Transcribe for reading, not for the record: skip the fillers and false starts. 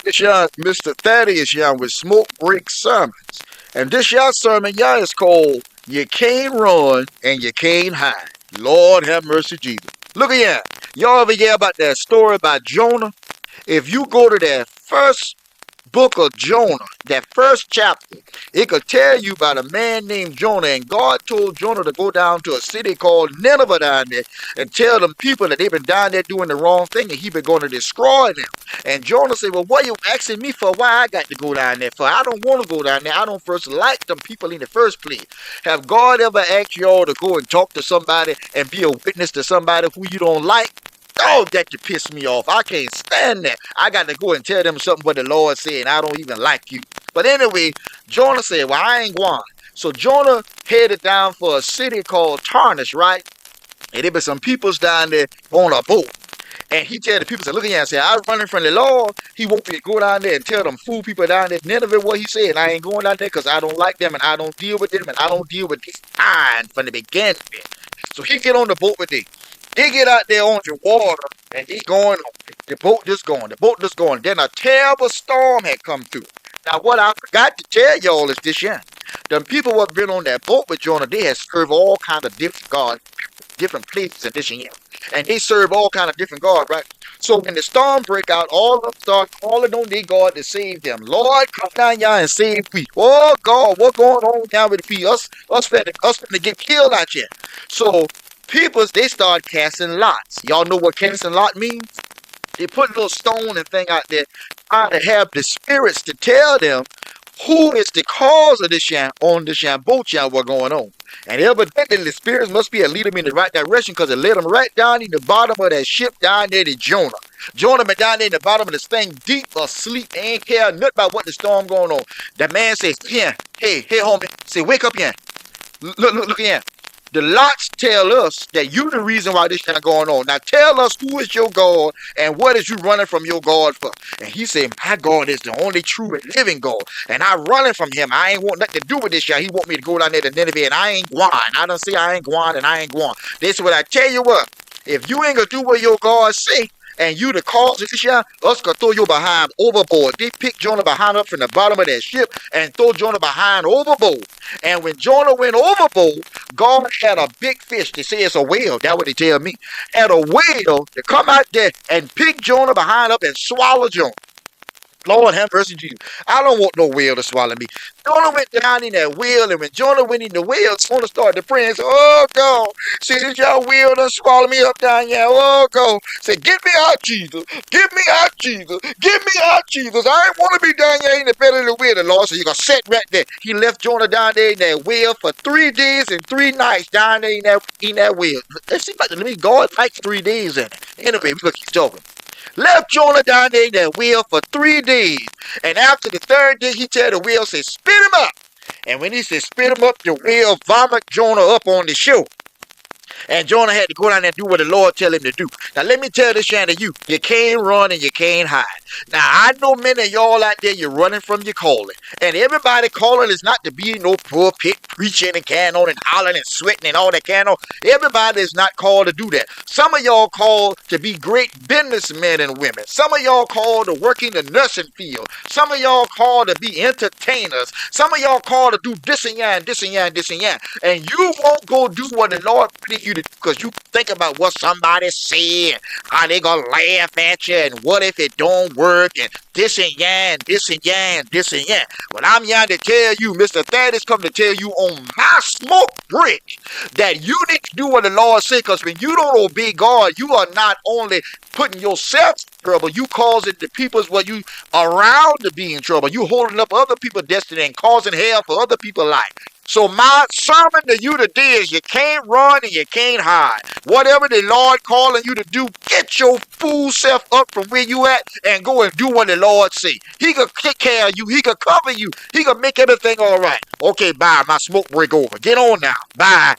This y'all, Mr. Thaddeus y'all with Smoke Break Sermons. And this y'all sermon y'all is called You Can't Run and You Can't Hide. Lord have mercy, Jesus. Look at y'all. Y'all ever hear about that story about Jonah? If you go to that first book of Jonah, that first chapter, it could tell you about a man named Jonah, and God told Jonah to go down to a city called Nineveh down there and tell them people that they've been down there doing the wrong thing and he been going to destroy them. And Jonah said, well, what are you asking me for? Why I got to go down there for? I don't want to go down there. I don't first like them people in the first place. Have God ever asked y'all to go and talk to somebody and be a witness to somebody who you don't like? Oh, that you piss me off. I can't stand that. I got to go and tell them something what the Lord said, and I don't even like you. But anyway, Jonah said, well, I ain't going. So Jonah headed down for a city called Tarshish, right? And there be some peoples down there on a boat. And he tell the people, look at you and say, I'm running from the Lord. He want me to go down there and tell them fool people down there. None of it what he said. I ain't going down there because I don't like them and I don't deal with them and I don't deal with this kind from the beginning. So he get on the boat with them. They get out there on the water, and he's going on. The boat just going. The boat just going. Then a terrible storm had come through. Now, what I forgot to tell y'all is this, yeah. The people who have been on that boat with Jonah, they had served all kinds of different gods, different places and this and that. And they serve all kinds of different gods, right? So when the storm break out, all of them start calling on their God to save them. Lord, come down here and save me. Oh, God, what's going on down with the people? Us finna get killed out here. So peoples, they start casting lots. Y'all know what casting lot means? They put a little stone and thing out there trying to have the spirits to tell them who is the cause of this on this boat what's going on. And evidently the spirits must be leading them in the right direction because it led them right down in the bottom of that ship down there to Jonah. Jonah been down there in the bottom of this thing deep asleep, ain't care nothing about what the storm going on. That man says, here, hey, homie, say, wake up here. Look here. The lots tell us that you the reason why this thing going on. Now tell us who is your God and what is you running from your God for? And he said, my God is the only true and living God. And I'm running from him. I ain't want nothing to do with this, y'all. He want me to go down there to Nineveh and I ain't going. I don't say I ain't going and I ain't going. This is what I tell you what. If you ain't gonna do what your God say, and you the cause of this, us gonna throw you behind overboard. They picked Jonah behind up from the bottom of that ship and throw Jonah behind overboard. And when Jonah went overboard, God had a big fish. They say it's a whale. That's what they tell me. Had a whale to come out there and pick Jonah behind up and swallow Jonah. Lord have mercy, Jesus. I don't want no whale to swallow me. Jonah went down in that whale, and when Jonah went in the whale, Jonah started praying and said, oh, God, see this y'all whale done swallow me up down here. Oh, God. Say, get me out, Jesus. Get me out, Jesus. Get me out, Jesus. I ain't want to be down here in the belly of the whale. The Lord said, you're going to sit right there. He left Jonah down there in that whale for 3 days and 3 nights down there in that whale. It seems like to me God likes 3 days in it. Anyway, we're going to keep talking. Left Jonah down there in that whale for 3 days. And after the 3rd day, he tell the whale, say, spit him up. And when he said spit him up, the whale vomit Jonah up on the shore. And Jonah had to go down there and do what the Lord tell him to do. Now, let me tell this to you. You can't run and you can't hide. Now, I know many of y'all out there, you're running from your calling. And everybody calling is not to be no pulpit preaching and carrying on and hollering and sweating and all that carrying on. Everybody is not called to do that. Some of y'all called to be great businessmen and women. Some of y'all called to work in the nursing field. Some of y'all called to be entertainers. Some of y'all called to do this and that and this and that and this and that. And you won't go do what the Lord put you to do because you think about what somebody said, how they gonna laugh at you, and what if it don't work, and this and that, and this and that, and this and that. But I'm here to tell you, Mr. Thaddeus come to tell you on my smoke break that you need to do what the Lord said, because when you don't obey God, you are not only putting yourself in trouble, you causing the people's what you around to be in trouble. You holding up other people's destiny and causing hell for other people's life. So my sermon to you today is you can't run and you can't hide. Whatever the Lord calling you to do, get your fool self up from where you at and go and do what the Lord say. He can take care of you. He can cover you. He can make everything all right. Okay, bye. My smoke break over. Get on now. Bye.